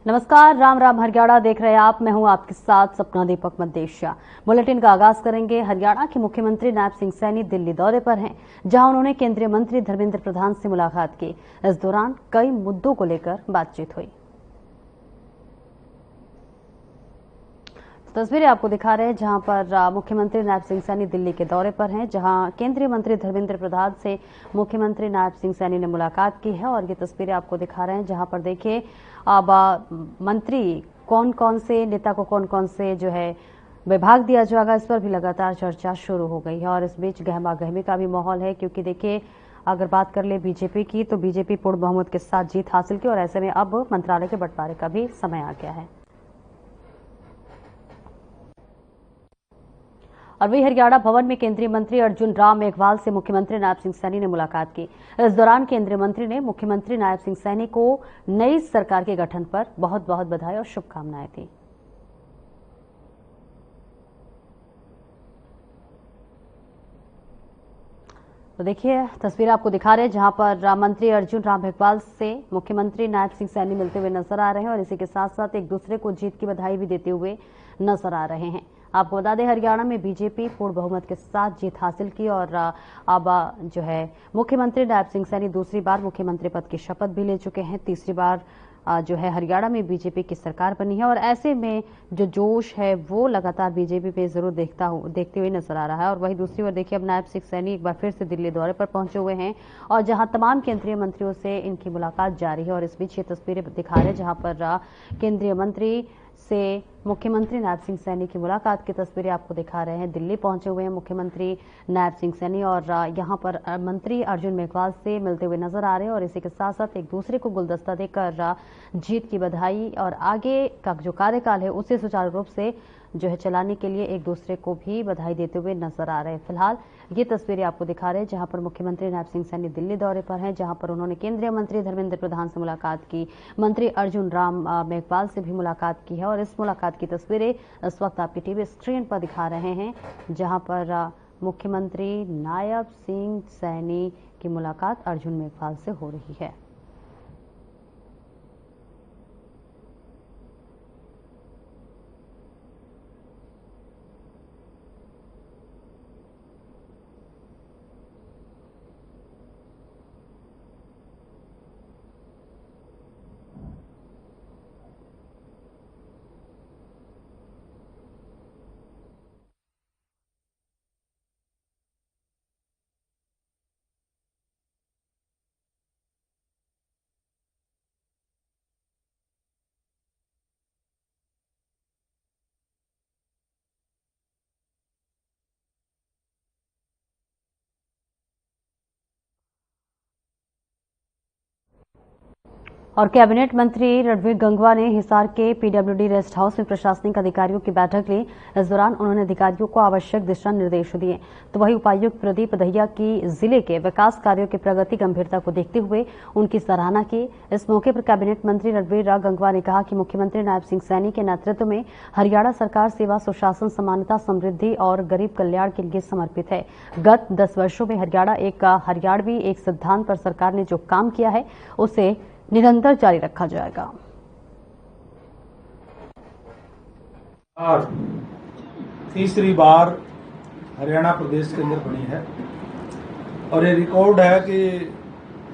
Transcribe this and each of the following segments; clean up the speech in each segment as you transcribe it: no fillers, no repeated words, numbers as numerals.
नमस्कार, राम राम हरियाणा देख रहे हैं आप। मैं हूं आपके साथ सपना दीपक मदेशिया। बुलेटिन का आगाज करेंगे। हरियाणा के मुख्यमंत्री नायब सिंह सैनी दिल्ली दौरे पर हैं, जहां उन्होंने केंद्रीय मंत्री धर्मेंद्र प्रधान से मुलाकात की। इस दौरान कई मुद्दों को लेकर बातचीत हुई। तस्वीरें आपको दिखा रहे हैं जहां पर मुख्यमंत्री नायब सिंह सैनी दिल्ली के दौरे पर हैं, जहां केंद्रीय मंत्री धर्मेंद्र प्रधान से मुख्यमंत्री नायब सिंह सैनी ने मुलाकात की है। और ये तस्वीरें आपको दिखा रहे हैं जहां पर देखिए अब मंत्री कौन कौन से नेता को कौन कौन से जो है विभाग दिया जाएगा, इस पर भी लगातार चर्चा शुरू हो गई है। और इस बीच गहमा गहमी का भी माहौल है, क्योंकि देखिए अगर बात कर ले बीजेपी की, तो बीजेपी पूर्ण बहुमत के साथ जीत हासिल की और ऐसे में अब मंत्रालय के बंटवारे का भी समय आ गया है। और वही हरियाणा भवन में केंद्रीय मंत्री अर्जुन राम मेघवाल से मुख्यमंत्री नायब सिंह सैनी ने मुलाकात की। इस दौरान केंद्रीय मंत्री ने मुख्यमंत्री नायब सिंह सैनी को नई सरकार के गठन पर बहुत बहुत बधाई और शुभकामनाएं दी। तो देखिए तस्वीर आपको दिखा रहे हैं जहां पर मंत्री अर्जुन राम मेघवाल से मुख्यमंत्री नायब सिंह सैनी मिलते हुए नजर आ रहे हैं और इसी के साथ साथ एक दूसरे को जीत की बधाई भी देते हुए नजर आ रहे हैं। आपको बता दें हरियाणा में बीजेपी पूर्ण बहुमत के साथ जीत हासिल की और अब जो है मुख्यमंत्री नायब सिंह सैनी दूसरी बार मुख्यमंत्री पद की शपथ भी ले चुके हैं। तीसरी बार जो है हरियाणा में बीजेपी की सरकार बनी है और ऐसे में जो जोश है वो लगातार बीजेपी पे जरूर देखते हुए नजर आ रहा है। और वहीं दूसरी ओर देखिए अब नायब सिंह सैनी एक बार फिर से दिल्ली दौरे पर पहुंचे हुए हैं और जहां तमाम केंद्रीय मंत्रियों से इनकी मुलाकात जारी है। और इस बीच ये तस्वीरें दिखा रहे हैं जहां पर केंद्रीय मंत्री से मुख्यमंत्री नायब सिंह सैनी की मुलाकात की तस्वीरें आपको दिखा रहे हैं। दिल्ली पहुंचे हुए हैं मुख्यमंत्री नायब सिंह सैनी और यहां पर मंत्री अर्जुन मेघवाल से मिलते हुए नजर आ रहे हैं और इसी के साथ साथ एक दूसरे को गुलदस्ता देकर जीत की बधाई और आगे का जो कार्यकाल है उसे सुचारू रूप से जो है चलाने के लिए एक दूसरे को भी बधाई देते हुए नजर आ रहे हैं। फिलहाल ये तस्वीरें आपको दिखा रहे हैं जहां पर मुख्यमंत्री नायब सिंह सैनी दिल्ली दौरे पर हैं, जहां पर उन्होंने केंद्रीय मंत्री धर्मेंद्र प्रधान से मुलाकात की, मंत्री अर्जुन राम मेघवाल से भी मुलाकात की है। और इस मुलाकात की तस्वीरें इस वक्त आपकी टीवी स्क्रीन पर दिखा रहे हैं, जहां पर मुख्यमंत्री नायब सिंह सैनी की मुलाकात अर्जुन मेघवाल से हो रही है। और कैबिनेट मंत्री रणवीर गंगवा ने हिसार के पीडब्ल्यूडी रेस्ट हाउस में प्रशासनिक अधिकारियों की बैठक ली। इस दौरान उन्होंने अधिकारियों को आवश्यक दिशा निर्देश दिए। तो वहीं उपायुक्त प्रदीप दहिया की जिले के विकास कार्यों की प्रगति गंभीरता को देखते हुए उनकी सराहना की। इस मौके पर कैबिनेट मंत्री रणवीर गंगवा ने कहा कि मुख्यमंत्री नायब सिंह सैनी के नेतृत्व में हरियाणा सरकार सेवा, सुशासन, समानता, समृद्धि और गरीब कल्याण के लिए समर्पित है। गत 10 वर्षों में हरियाणवी एक सिद्धांत पर सरकार ने जो काम किया है उसे निरंतर जारी रखा जाएगा। और तीसरी बार हरियाणा प्रदेश के अंदर बनी है और ये रिकॉर्ड है कि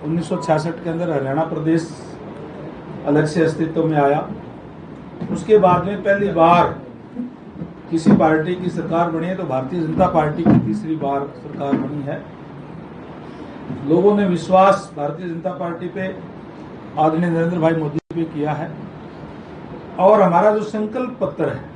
1966 के अंदर हरियाणा प्रदेश अलग से अस्तित्व में आया। उसके बाद में पहली बार किसी पार्टी की सरकार बनी है तो भारतीय जनता पार्टी की तीसरी बार सरकार बनी है। लोगों ने विश्वास भारतीय जनता पार्टी पे, आदरणीय नरेंद्र भाई मोदी पे किया है और हमारा जो संकल्प पत्र है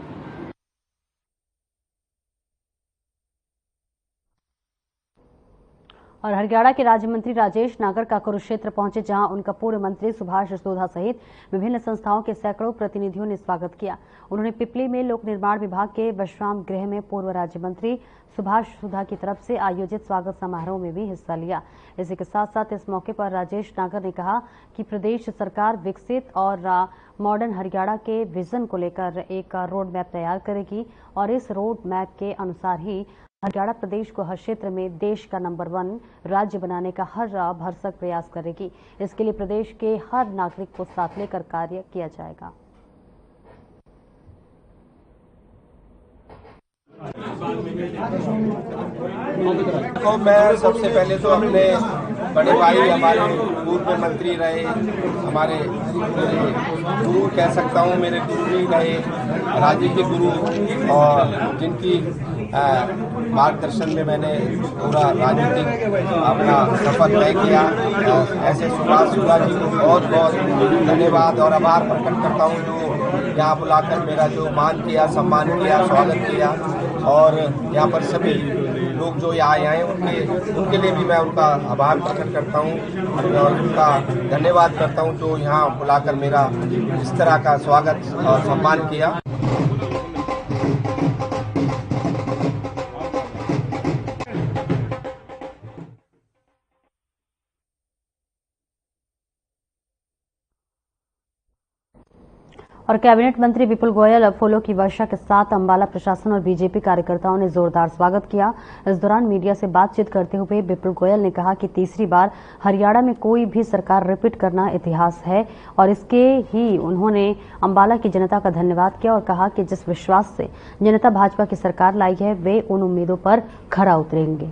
और हरियाणा के राज्य मंत्री राजेश नागर का कुरुक्षेत्र पहुंचे, जहां उनका पूर्व मंत्री सुभाष सोधा सहित विभिन्न संस्थाओं के सैकड़ों प्रतिनिधियों ने स्वागत किया। उन्होंने पिपली में लोक निर्माण विभाग के विश्राम गृह में पूर्व राज्य मंत्री सुभाष सोधा की तरफ से आयोजित स्वागत समारोह में भी हिस्सा लिया। इसी के साथ साथ इस मौके पर राजेश नागर ने कहा कि प्रदेश सरकार विकसित और मॉडर्न हरियाणा के विजन को लेकर एक रोड मैप तैयार करेगी और इस रोड मैप के अनुसार ही हरियाणा प्रदेश को हर क्षेत्र में देश का नंबर 1 राज्य बनाने का हर भरसक प्रयास करेगी। इसके लिए प्रदेश के हर नागरिक को साथ लेकर कार्य किया जाएगा। तो मैं सबसे पहले तो अपने बड़े भाई, हमारे पूर्व मंत्री रहे, हमारे गुरु कह सकता हूँ, मेरे गुरु भी रहे, राजनीतिक गुरु, और जिनकी मार्गदर्शन में मैंने पूरा राजनीतिक अपना सफर तय किया, ऐसे सुभाष शुक्ला जी को बहुत बहुत धन्यवाद और आभार प्रकट करता हूँ, जो यहाँ बुलाकर मेरा जो मान किया, सम्मान किया, स्वागत किया। और यहाँ पर सभी लोग जो यहाँ आए हैं उनके लिए भी मैं उनका आभार प्रकट करता हूँ और उनका धन्यवाद करता हूँ, जो यहाँ बुलाकर मेरा इस तरह का स्वागत और सम्मान किया। और कैबिनेट मंत्री विपुल गोयल फूलों की वर्षा के साथ अंबाला प्रशासन और बीजेपी कार्यकर्ताओं ने जोरदार स्वागत किया। इस दौरान मीडिया से बातचीत करते हुए विपुल गोयल ने कहा कि तीसरी बार हरियाणा में कोई भी सरकार रिपीट करना इतिहास है और इसके ही उन्होंने अंबाला की जनता का धन्यवाद किया और कहा कि जिस विश्वास से जनता भाजपा की सरकार लाई है वे उन उम्मीदों पर खरा उतरेंगे।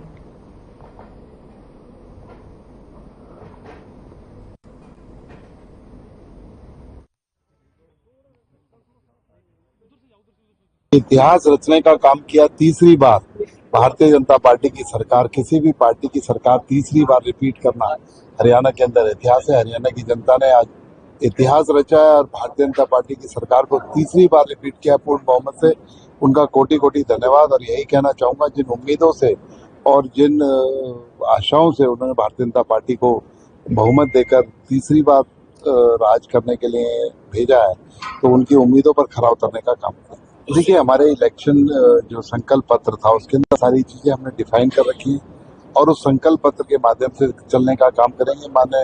इतिहास रचने का काम किया। तीसरी बार भारतीय जनता पार्टी की सरकार, किसी भी पार्टी की सरकार तीसरी बार रिपीट करना हरियाणा के अंदर इतिहास है। हरियाणा की जनता ने आज इतिहास रचा है और भारतीय जनता पार्टी की सरकार को तीसरी बार रिपीट किया पूर्ण बहुमत से। उनका कोटि कोटि धन्यवाद। और यही कहना चाहूंगा, जिन उम्मीदों से और जिन आशाओं से उन्होंने भारतीय जनता पार्टी को बहुमत देकर तीसरी बार राज करने के लिए भेजा है, तो उनकी उम्मीदों पर खरा उतरने का काम करें। देखिए, हमारे इलेक्शन जो संकल्प पत्र था उसके अंदर सारी चीजें हमने डिफाइन कर रखी है और उस संकल्प पत्र के माध्यम से चलने का काम करेंगे। माने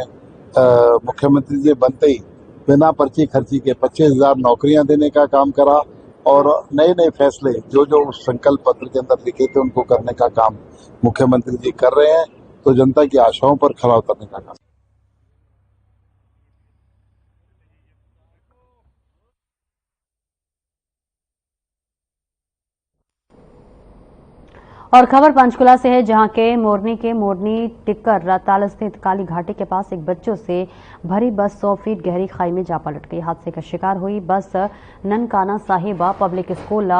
मुख्यमंत्री जी बनते ही बिना पर्ची खर्ची के 25,000 नौकरियां देने का काम करा और नए नए फैसले जो जो उस संकल्प पत्र के अंदर लिखे थे उनको करने का काम मुख्यमंत्री जी कर रहे हैं। तो जनता की आशाओं पर खरा उतरने का काम। और खबर पंचकुला से है, जहां के मोरनी टिक्कर रताल स्थित काली घाटी के पास एक बच्चों से भरी बस 100 फीट गहरी खाई में जा पलट गई। हादसे का शिकार हुई बस ननकाना साहिबा पब्लिक स्कूल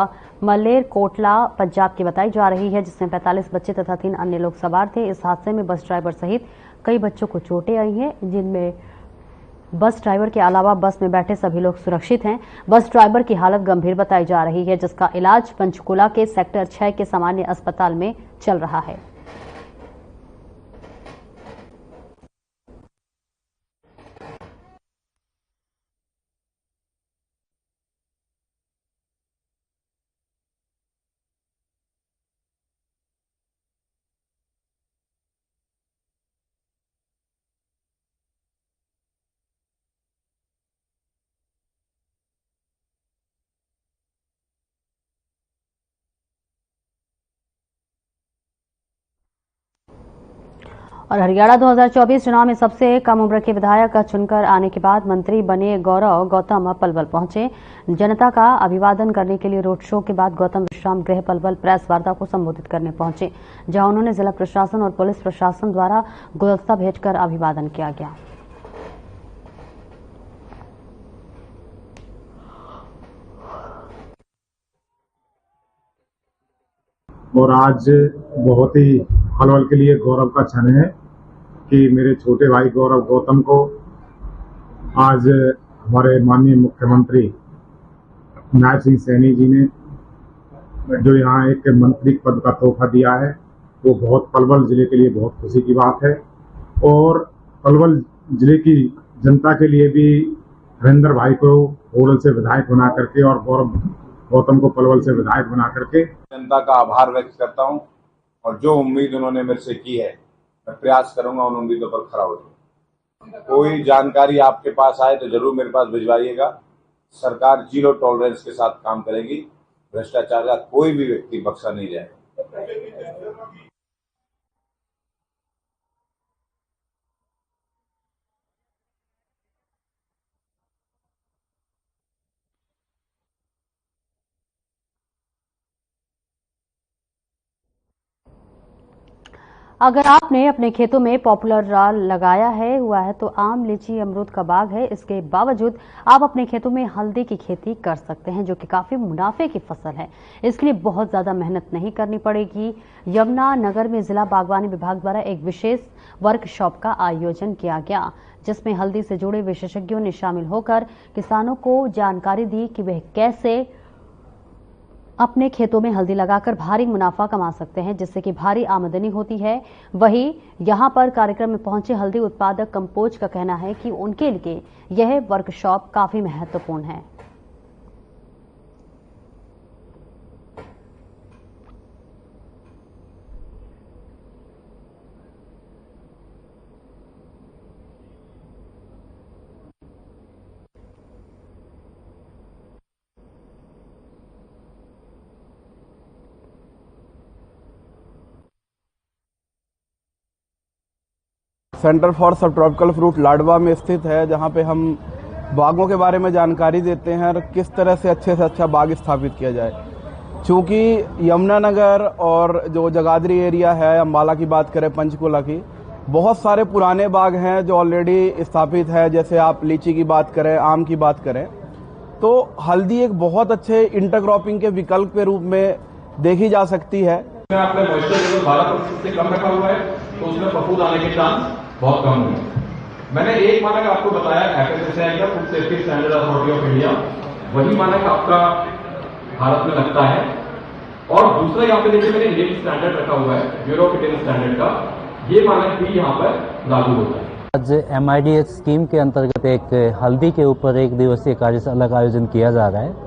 मलेर कोटला पंजाब की बताई जा रही है, जिसमें 45 बच्चे तथा 3 अन्य लोग सवार थे। इस हादसे में बस ड्राइवर सहित कई बच्चों को चोटें आई हैं, जिनमें बस ड्राइवर के अलावा बस में बैठे सभी लोग सुरक्षित हैं। बस ड्राइवर की हालत गंभीर बताई जा रही है, जिसका इलाज पंचकुला के सेक्टर 6 के सामान्य अस्पताल में चल रहा है। और हरियाणा 2024 चुनाव में सबसे कम उम्र के विधायक चुनकर आने के बाद मंत्री बने गौरव गौतम पलवल पहुंचे। जनता का अभिवादन करने के लिए रोड शो के बाद गौतम विश्राम गृह पलवल प्रेस वार्ता को संबोधित करने पहुंचे, जहां उन्होंने जिला प्रशासन और पुलिस प्रशासन द्वारा गुलदस्ता भेजकर अभिवादन किया गया। और आज बहुत ही पलवल के लिए गौरव का क्षण है कि मेरे छोटे भाई गौरव गौतम को आज हमारे माननीय मुख्यमंत्री नायब सिंह सैनी जी ने जो यहाँ एक मंत्री पद का तोहफा दिया है, वो बहुत पलवल जिले के लिए बहुत खुशी की बात है। और पलवल जिले की जनता के लिए भी हरेंद्र भाई को होडल से विधायक बना करके और गौरव गौतम को पलवल से विधायक बना करके जनता का आभार व्यक्त करता हूं और जो उम्मीद उन्होंने मेरे से की है, मैं प्रयास करूंगा उन उम्मीदों पर खरा उतरूं। कोई जानकारी आपके पास आए तो जरूर मेरे पास भिजवाइएगा। सरकार 0 टॉलरेंस के साथ काम करेगी। भ्रष्टाचार का कोई भी व्यक्ति बख्शा नहीं जाएगा। अगर आपने अपने खेतों में पॉपुलर लगाया हुआ है तो आम, लीची, अमरूद का बाग है, इसके बावजूद आप अपने खेतों में हल्दी की खेती कर सकते हैं, जो कि काफी मुनाफे की फसल है। इसके लिए बहुत ज्यादा मेहनत नहीं करनी पड़ेगी। यमुनानगर में जिला बागवानी विभाग द्वारा एक विशेष वर्कशॉप का आयोजन किया गया, जिसमें हल्दी से जुड़े विशेषज्ञों ने शामिल होकर किसानों को जानकारी दी कि वह कैसे अपने खेतों में हल्दी लगाकर भारी मुनाफा कमा सकते हैं, जिससे कि भारी आमदनी होती है। वहीं यहां पर कार्यक्रम में पहुंचे हल्दी उत्पादक कंपोज का कहना है कि उनके लिए यह वर्कशॉप काफी महत्वपूर्ण है। सेंटर फॉर सब ट्रॉपिकल फ्रूट लाडवा में स्थित है, जहां पे हम बागों के बारे में जानकारी देते हैं और किस तरह से अच्छा बाग स्थापित किया जाए। क्योंकि यमुनानगर और जो जगाधरी एरिया है, अम्बाला की बात करें, पंचकुला की, बहुत सारे पुराने बाग हैं जो ऑलरेडी स्थापित है। जैसे आप लीची की बात करें, आम की बात करें, तो हल्दी एक बहुत अच्छे इंटरक्रॉपिंग के विकल्प के रूप में देखी जा सकती है। आपने मॉइस्चर लेवल 12% से कम रखा हुआ है तो उसमें फफूंद आने के चांस बहुत कम हुए। मैंने एक मानक आपको बताया FSSAI का, food safety standard authority of India, वही मानक आपका भारत में लगता है। और दूसरा यहाँ पे देखिए मैंने इंडियन स्टैंडर्ड रखा हुआ है, ब्यूरो ऑफ इंडियन स्टैंडर्ड का, ये मानक भी यहाँ पर लागू होता है। आज MIDH स्कीम के अंतर्गत एक हल्दी के ऊपर 1 दिवसीय कार्यशाला का आयोजन किया जा रहा है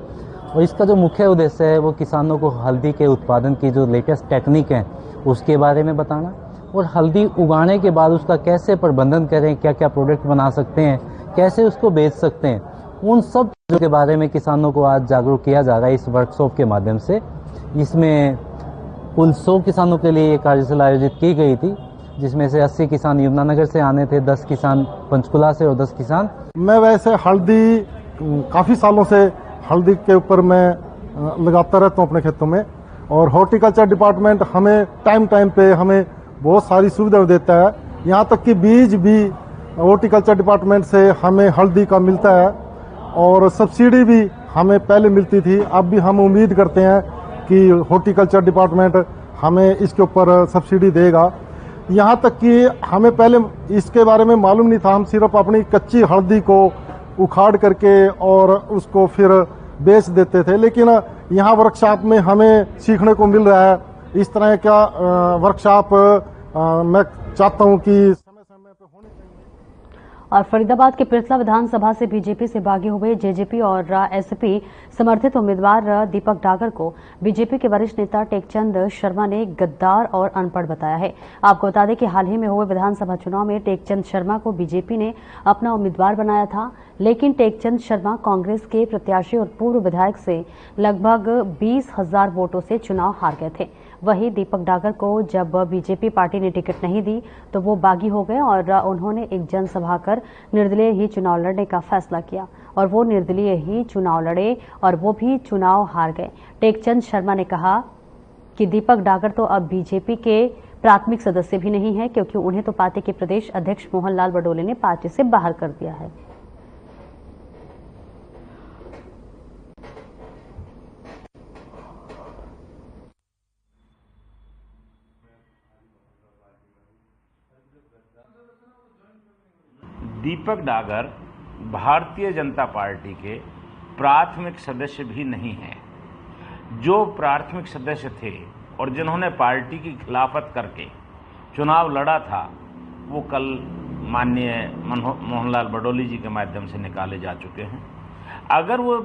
और इसका जो मुख्य उद्देश्य है वो किसानों को हल्दी के उत्पादन की जो लेटेस्ट टेक्निक है उसके बारे में बताना और हल्दी उगाने के बाद उसका कैसे प्रबंधन करें, क्या क्या प्रोडक्ट बना सकते हैं, कैसे उसको बेच सकते हैं, उन सब चीज़ों के बारे में किसानों को आज जागरूक किया जा रहा है इस वर्कशॉप के माध्यम से। इसमें कुल 100 किसानों के लिए ये कार्यशाला आयोजित की गई थी, जिसमें से 80 किसान यमुनानगर से आने थे, 10 किसान पंचकुला से और 10 किसान। मैं वैसे हल्दी काफ़ी सालों से हल्दी के ऊपर मैं लगाता रहता हूँ अपने खेतों में, और हॉर्टिकल्चर डिपार्टमेंट हमें टाइम पे हमें बहुत सारी सुविधाएं देता है। यहाँ तक कि बीज भी हॉर्टिकल्चर डिपार्टमेंट से हमें हल्दी का मिलता है और सब्सिडी भी हमें पहले मिलती थी। अब भी हम उम्मीद करते हैं कि हॉर्टिकल्चर डिपार्टमेंट हमें इसके ऊपर सब्सिडी देगा। यहाँ तक कि हमें पहले इसके बारे में मालूम नहीं था, हम सिर्फ अपनी कच्ची हल्दी को उखाड़ करके और उसको फिर बेच देते थे, लेकिन यहाँ वर्कशॉप में हमें सीखने को मिल रहा है। इस तरह का वर्कशॉप मैं चाहता हूँ कि समय पे होने चाहिए। और फरीदाबाद के पिरसला विधानसभा से बीजेपी से बागी हुए जेजेपी और एसपी समर्थित उम्मीदवार दीपक डागर को बीजेपी के वरिष्ठ नेता टेकचंद शर्मा ने गद्दार और अनपढ़ बताया है। आपको बता दें कि हाल ही में हुए विधानसभा चुनाव में टेकचंद शर्मा को बीजेपी ने अपना उम्मीदवार बनाया था, लेकिन टेकचंद शर्मा कांग्रेस के प्रत्याशी और पूर्व विधायक से लगभग 20,000 वोटों से चुनाव हार गए थे। वहीं दीपक डागर को जब बीजेपी पार्टी ने टिकट नहीं दी तो वो बागी हो गए और उन्होंने एक जनसभा कर निर्दलीय ही चुनाव लड़ने का फैसला किया और वो निर्दलीय ही चुनाव लड़े और वो भी चुनाव हार गए। टेकचंद शर्मा ने कहा कि दीपक डागर तो अब बीजेपी के प्राथमिक सदस्य भी नहीं है, क्योंकि उन्हें तो पार्टी के प्रदेश अध्यक्ष मोहनलाल बडोले ने पार्टी से बाहर कर दिया है। दीपक डागर भारतीय जनता पार्टी के प्राथमिक सदस्य भी नहीं हैं। जो प्राथमिक सदस्य थे और जिन्होंने पार्टी की खिलाफत करके चुनाव लड़ा था, वो कल माननीय मोहनलाल बडोली जी के माध्यम से निकाले जा चुके हैं। अगर वो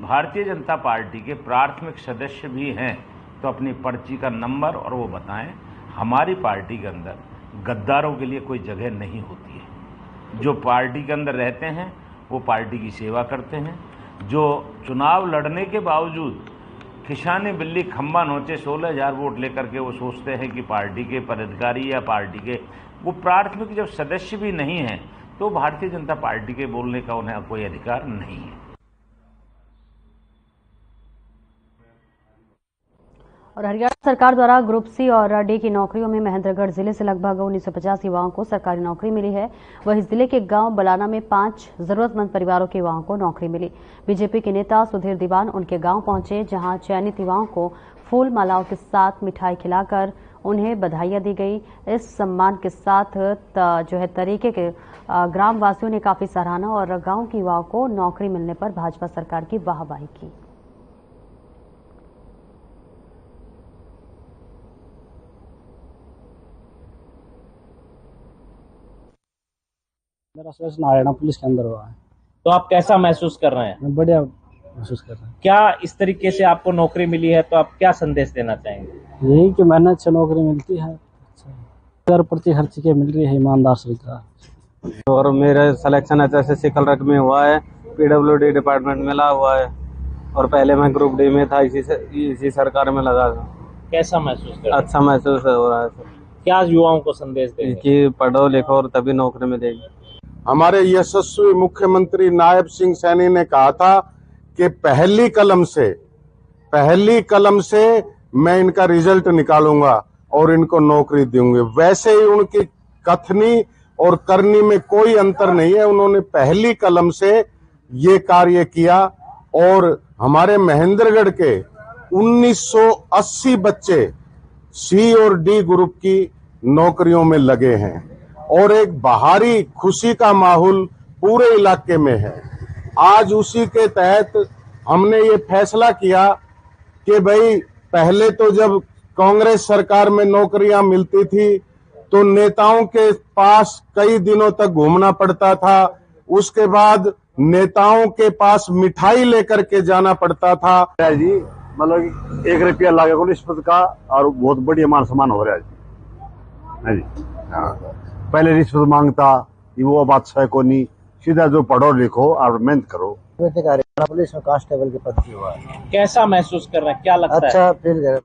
भारतीय जनता पार्टी के प्राथमिक सदस्य भी हैं तो अपनी पर्ची का नंबर और वो बताएं। हमारी पार्टी के अंदर गद्दारों के लिए कोई जगह नहीं होती है। जो पार्टी के अंदर रहते हैं वो पार्टी की सेवा करते हैं। जो चुनाव लड़ने के बावजूद खिशानी बिल्ली खंबा नोचे 16,000 वोट लेकर के वो सोचते हैं कि पार्टी के पदाधिकारी या पार्टी के वो प्राथमिक जब सदस्य भी नहीं हैं तो भारतीय जनता पार्टी के बोलने का उन्हें कोई अधिकार नहीं है। और हरियाणा सरकार द्वारा ग्रुप सी और डी की नौकरियों में महेंद्रगढ़ जिले से लगभग 1950 युवाओं को सरकारी नौकरी मिली है। वहीं जिले के गांव बलाना में 5 जरूरतमंद परिवारों के युवाओं को नौकरी मिली। बीजेपी के नेता सुधीर दीवान उनके गांव पहुंचे, जहां चयनित युवाओं को फूल मालाओं के साथ मिठाई खिलाकर उन्हें बधाइयां दी गई। इस सम्मान के साथ तरीके के ग्रामवासियों ने काफी सराहना और गांव के युवाओं को नौकरी मिलने पर भाजपा सरकार की वाहवाही की। मेरा सिलेक्शन हरियाणा पुलिस के अंदर हुआ है। तो आप कैसा महसूस कर रहे हैं? मैं बढ़िया महसूस कर रहा हूँ। क्या इस तरीके से आपको नौकरी मिली है तो आप क्या संदेश देना चाहेंगे? यही कि मेहनत से नौकरी मिलती है, कर प्रति खर्च के मिल रही है ईमानदार सरकार। और मेरा सिलेक्शन एसएससी कलरक में हुआ है, पीडब्ल्यूडी डिपार्टमेंट में लगा हुआ है और पहले मैं ग्रुप डी में था, इसी सरकार में लगा था। कैसा महसूस कर? अच्छा महसूस हो रहा है सर। क्या युवाओं को संदेश देंगे? कि पढ़ो लिखो और तभी नौकरी मिलेगी। हमारे यशस्वी मुख्यमंत्री नायब सिंह सैनी ने कहा था कि पहली कलम से मैं इनका रिजल्ट निकालूंगा और इनको नौकरी दूंगी। वैसे ही उनकी कथनी और करनी में कोई अंतर नहीं है। उन्होंने पहली कलम से ये कार्य किया और हमारे महेंद्रगढ़ के 1980 बच्चे सी और डी ग्रुप की नौकरियों में लगे हैं और एक बाहरी खुशी का माहौल पूरे इलाके में है। आज उसी के तहत हमने ये फैसला किया कि भाई पहले तो जब कांग्रेस सरकार में नौकरियां मिलती थी तो नेताओं के पास कई दिनों तक घूमना पड़ता था, उसके बाद नेताओं के पास मिठाई लेकर के जाना पड़ता था। जी मतलब 1 रुपया लागेगा रिश्वत का और बहुत बढ़िया मान सम्मान हो रहा है जी। हाँ, पहले रिश्वत मांगता वो बात है को नहीं, सीधा जो पढ़ो लिखो और मेहनत करो। हरियाणा पुलिस में कांस्टेबल के पद की हुआ है। कैसा महसूस कर रहे हैं? क्या लगता है? अच्छा फील कर।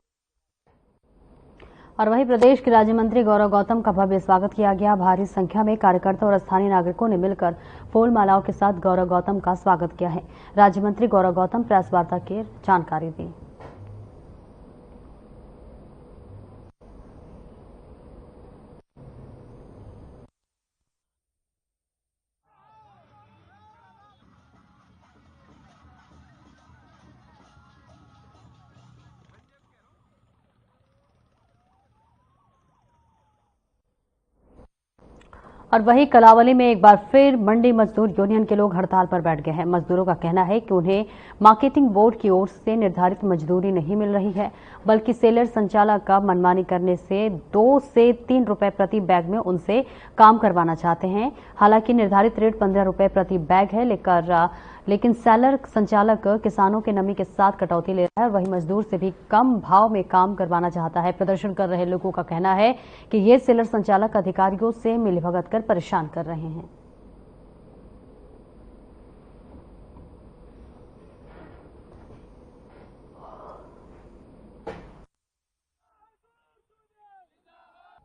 और वहीं प्रदेश के राज्य मंत्री गौरव गौतम का भव्य स्वागत किया गया। भारी संख्या में कार्यकर्ता और स्थानीय नागरिकों ने मिलकर फूल मालाओं के साथ गौरव गौतम का स्वागत किया है। राज्य मंत्री गौरव गौतम प्रेस वार्ता की जानकारी दी। और वहीं कलावली में एक बार फिर मंडी मजदूर यूनियन के लोग हड़ताल पर बैठ गए हैं। मजदूरों का कहना है कि उन्हें मार्केटिंग बोर्ड की ओर से निर्धारित मजदूरी नहीं मिल रही है, बल्कि सेलर संचालक का मनमानी करने से 2 से 3 रुपए प्रति बैग में उनसे काम करवाना चाहते हैं। हालांकि निर्धारित रेट 15 रुपए प्रति बैग है, लेकिन सेलर संचालक किसानों के नमी के साथ कटौती ले रहा है। वहीं मजदूर से भी कम भाव में काम करवाना चाहता है। प्रदर्शन कर रहे लोगों का कहना है कि ये सेलर संचालक अधिकारियों से मिलीभगत कर परेशान कर रहे हैं।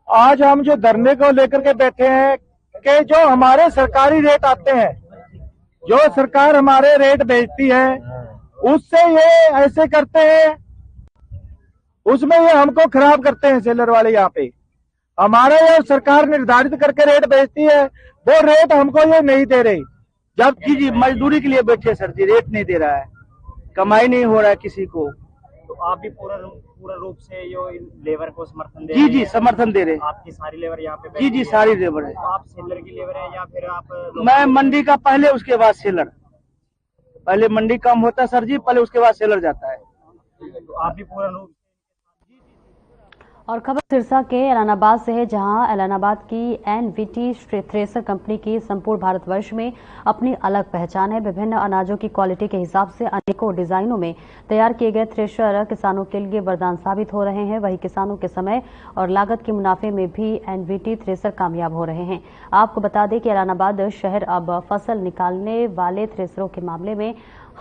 आज हम जो धरने को लेकर के बैठे हैं कि जो हमारे सरकारी रेट आते हैं, जो सरकार हमारे रेट बेचती है, उससे ये ऐसे करते हैं, उसमें ये हमको खराब करते हैं। सेलर वाले यहाँ पे हमारे ये सरकार निर्धारित करके रेट बेचती है, वो रेट हमको ये नहीं दे रही। जबकि जी मजदूरी के लिए बैठे सर जी, रेट नहीं दे रहा है, कमाई नहीं हो रहा है किसी को। तो आप भी पूरा रूप से यो लेबर को समर्थन दे? जी समर्थन दे रहे हैं। आपकी सारी लेबर यहाँ पे? जी सारी लेबर है। तो आप सेलर की लेबर है या फिर आप? मैं मंडी का पहले, उसके बाद सेलर। पहले मंडी कम होता सर जी, पहले उसके बाद सेलर जाता है। तो आप भी पूरा रूप। और खबर सिरसा के एलानाबाद से है, जहां एलानाबाद की एनवीटी थ्रेसर कंपनी की संपूर्ण भारतवर्ष में अपनी अलग पहचान है। विभिन्न अनाजों की क्वालिटी के हिसाब से अनेकों डिजाइनों में तैयार किए गए थ्रेशर किसानों के लिए वरदान साबित हो रहे हैं। वहीं किसानों के समय और लागत के मुनाफे में भी एनवीटी थ्रेसर कामयाब हो रहे हैं। आपको बता दें कि एलानाबाद शहर अब फसल निकालने वाले थ्रेसरों के मामले में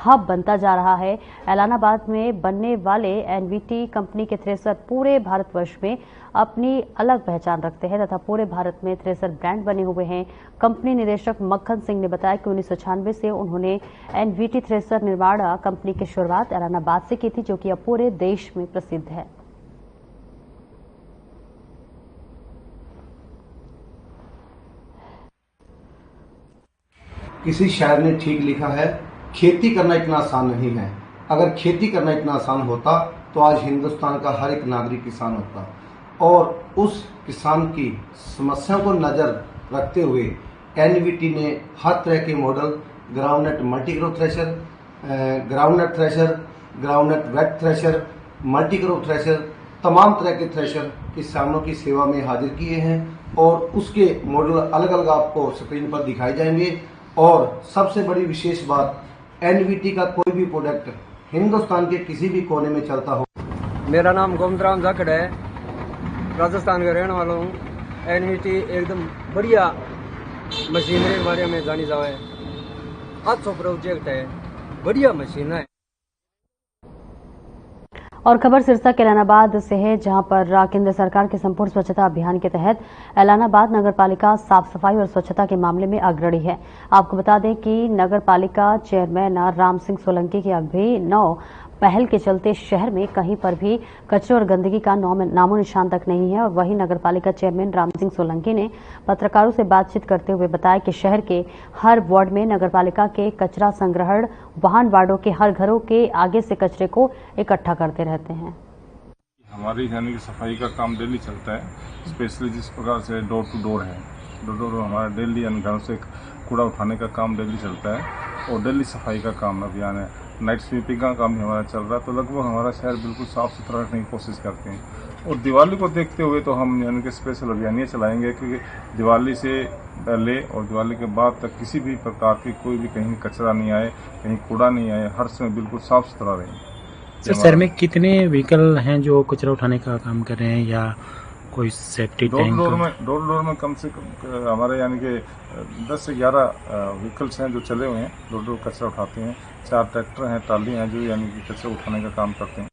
हब बनता जा रहा है। एलानाबाद में बनने वाले एनवीटी कंपनी के थ्रेसर पूरे भारतवर्ष में अपनी अलग पहचान रखते हैं तथा पूरे भारत में थ्रेसर ब्रांड बने हुए हैं। कंपनी निदेशक मक्खन सिंह ने बताया कि 1996 से उन्होंने एनवीटी थ्रेसर निर्माण कंपनी की शुरुआत एलानाबाद से की थी, जो कि अब पूरे देश में प्रसिद्ध है। किसी शायर ने ठीक लिखा है, खेती करना इतना आसान नहीं है। अगर खेती करना इतना आसान होता तो आज हिंदुस्तान का हर एक नागरिक किसान होता। और उस किसान की समस्याओं को नज़र रखते हुए एनवीटी ने हर तरह के model, groundnut multicrop thresher, groundnut thresher, groundnut wet thresher, multicrop thresher, तमाम तरह के थ्रेशर किसानों की सेवा में हाजिर किए हैं और उसके मॉडल अलग अलग आपको स्क्रीन पर दिखाए जाएंगे। और सबसे बड़ी विशेष बात, एनवीटी का कोई भी प्रोडक्ट हिंदुस्तान के किसी भी कोने में चलता हो। मेरा नाम गोविंदराम जाखड़ है, राजस्थान का रहने वाला हूँ। एनवीटी एकदम बढ़िया मशीनरी के बारे में जानी जाए, अच्छा प्रोजेक्ट है, बढ़िया मशीन है। और खबर सिरसा के ऐलानाबाद से है, जहां पर केंद्र सरकार के संपूर्ण स्वच्छता अभियान के तहत ऐलानाबाद नगरपालिका साफ सफाई और स्वच्छता के मामले में अग्रणी है। आपको बता दें कि नगरपालिका चेयरमैन राम सिंह सोलंकी की अभिनव पहल के चलते शहर में कहीं पर भी कचरे और गंदगी का नामो निशान तक नहीं है। और वहीं नगरपालिका चेयरमैन राम सिंह सोलंकी ने पत्रकारों से बातचीत करते हुए बताया कि शहर के हर वार्ड में नगरपालिका के कचरा संग्रहण वाहन वार्डों के हर घरों के आगे से कचरे को इकट्ठा करते रहते हैं। हमारी यानी कि सफाई का काम डेली चलता है, स्पेशली जिस प्रकार से डोर टू डोर है, डोर टू डोर हमारा डेली घरों से कूड़ा उठाने का काम डेली चलता है और डेली सफाई का काम अभियान है। नाइट स्वीपिंग का काम भी हमारा चल रहा है, तो लगभग हमारा शहर बिल्कुल साफ सुथरा रखने की कोशिश करते हैं। और दिवाली को देखते हुए तो हम यानी कि स्पेशल अभियान ये चलाएंगे कि दिवाली से पहले और दिवाली के बाद तक किसी भी प्रकार की कोई भी कहीं कचरा नहीं आए, कहीं कूड़ा नहीं आए, हर समय बिल्कुल साफ सुथरा रहे। सर, शहर में कितने व्हीकल हैं जो कचरा उठाने का काम कर रहे हैं या कोई सेफ्टी टैंक? डोर डोर में कम से कम हमारे यानी कि 10 से 11 व्हीकल्स हैं जो चले हुए हैं, डोर डोर कचरा उठाते हैं। 4 ट्रैक्टर हैं, ट्राली हैं जो यानी कि कचरा उठाने का काम करते हैं।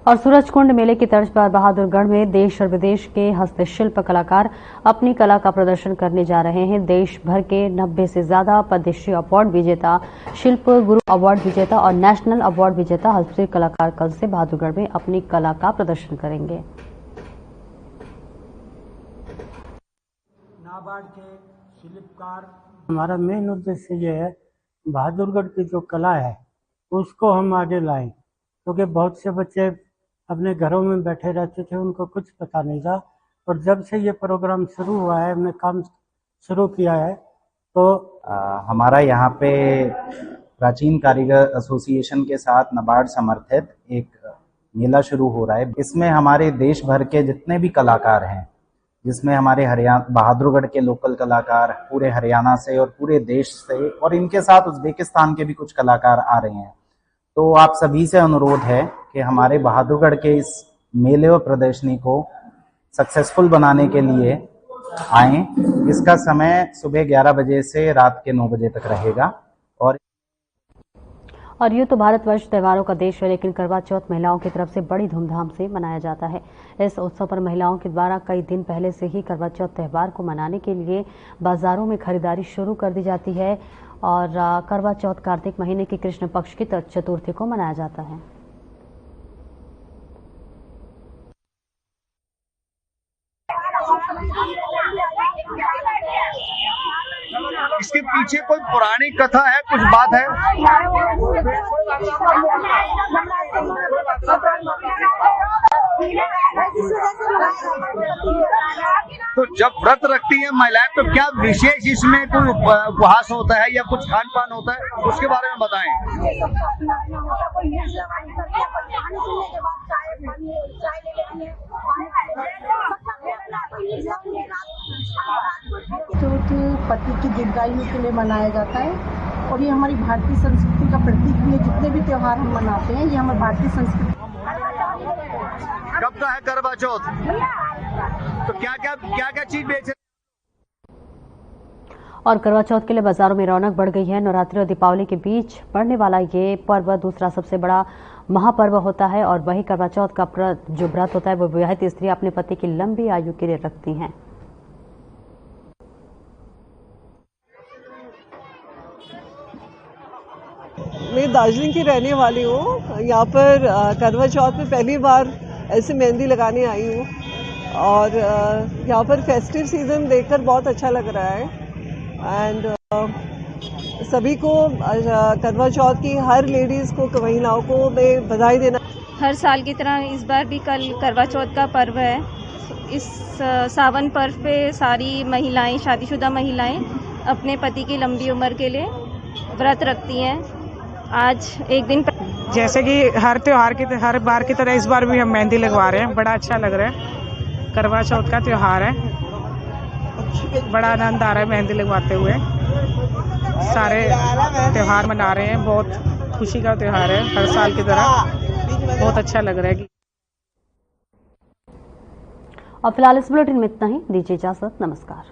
और सूरजकुंड मेले की तर्ज पर बहादुरगढ़ में देश और विदेश के हस्तशिल्प कलाकार अपनी कला का प्रदर्शन करने जा रहे हैं। देश भर के 90 से ज्यादा पद्मश्री अवार्ड विजेता, शिल्प गुरु अवार्ड विजेता और नेशनल अवार्ड विजेता हस्तशिल्प कलाकार कल से बहादुरगढ़ में अपनी कला का प्रदर्शन करेंगे। नाबार्ड के शिल्पकार, हमारा मेन उद्देश्य ये है बहादुरगढ़ की जो कला है उसको हम आगे लाएं, क्योंकि बहुत से बच्चे अपने घरों में बैठे रहते थे, उनको कुछ पता नहीं था। और जब से ये प्रोग्राम शुरू हुआ है, हमने काम शुरू किया है, तो हमारा यहाँ पे प्राचीन कारीगर एसोसिएशन के साथ नाबार्ड समर्थित एक मेला शुरू हो रहा है। इसमें हमारे देश भर के जितने भी कलाकार हैं, जिसमें हमारे बहादुरगढ़ के लोकल कलाकार पूरे हरियाणा से और पूरे देश से, और इनके साथ उज्बेकिस्तान के भी कुछ कलाकार आ रहे हैं। तो आप सभी से अनुरोध है कि हमारे बहादुरगढ़ के इस मेले और प्रदर्शनी को सक्सेसफुल बनाने के लिए आएं। इसका समय सुबह 11 बजे से रात के 9 बजे तक रहेगा। और यूँ तो भारतवर्ष त्योहारों का देश है, लेकिन करवा चौथ महिलाओं की तरफ से बड़ी धूमधाम से मनाया जाता है। इस उत्सव पर महिलाओं के द्वारा कई दिन पहले से ही करवा चौथ त्यौहार को मनाने के लिए बाजारों में खरीदारी शुरू कर दी जाती है। और करवा चौथ कार्तिक महीने की कृष्ण पक्ष की चतुर्थी को मनाया जाता है। इसके पीछे कोई पुरानी कथा है, कुछ बात है? तो जब व्रत रखती है महिलाएं, तो क्या विशेष इसमें कोई उपवास होता है या कुछ खान पान होता है, उसके बारे में बताएं। पति की दीर्घायु के लिए मनाया जाता है और ये हमारी भारतीय संस्कृति का प्रतीक भी है। जितने भी त्योहार हम मनाते हैं ये हमारी भारतीय संस्कृति। कब का है करवा चौथ? तो क्या क्या चीज बेच? और करवा चौथ के लिए बाजारों में रौनक बढ़ गई है। नवरात्रि और दीपावली के बीच पड़ने वाला ये पर्व दूसरा सबसे बड़ा महापर्व होता है। और वही करवा चौथ का जो व्रत होता है वो विवाहित स्त्री अपने पति की लंबी आयु के लिए रखती हैं। मैं दार्जिलिंग की रहने वाली हूँ। यहाँ पर करवा चौथ में पहली बार ऐसे मेहंदी लगाने आई हूँ और यहाँ पर फेस्टिव सीजन देखकर बहुत अच्छा लग रहा है। एंड सभी को करवा चौथ की हर लेडीज़ को, महिलाओं को मैं बधाई देना। हर साल की तरह इस बार भी कल करवा चौथ का पर्व है। इस सावन पर्व पे सारी महिलाएं, शादीशुदा महिलाएं अपने पति की लंबी उम्र के लिए व्रत रखती हैं। आज एक दिन जैसे कि हर बार की तरह इस बार भी हम मेहंदी लगवा रहे हैं। बड़ा अच्छा लग रहा है। करवा चौथ का त्योहार है, बड़ा आनंद आ रहा है मेहंदी लगवाते हुए। सारे त्योहार मना रहे हैं, बहुत खुशी का त्योहार है हर साल की तरह। बहुत अच्छा लग रहा है। और फिलहाल इस बुलेटिन में इतना ही। दीजिए इजाजत। नमस्कार।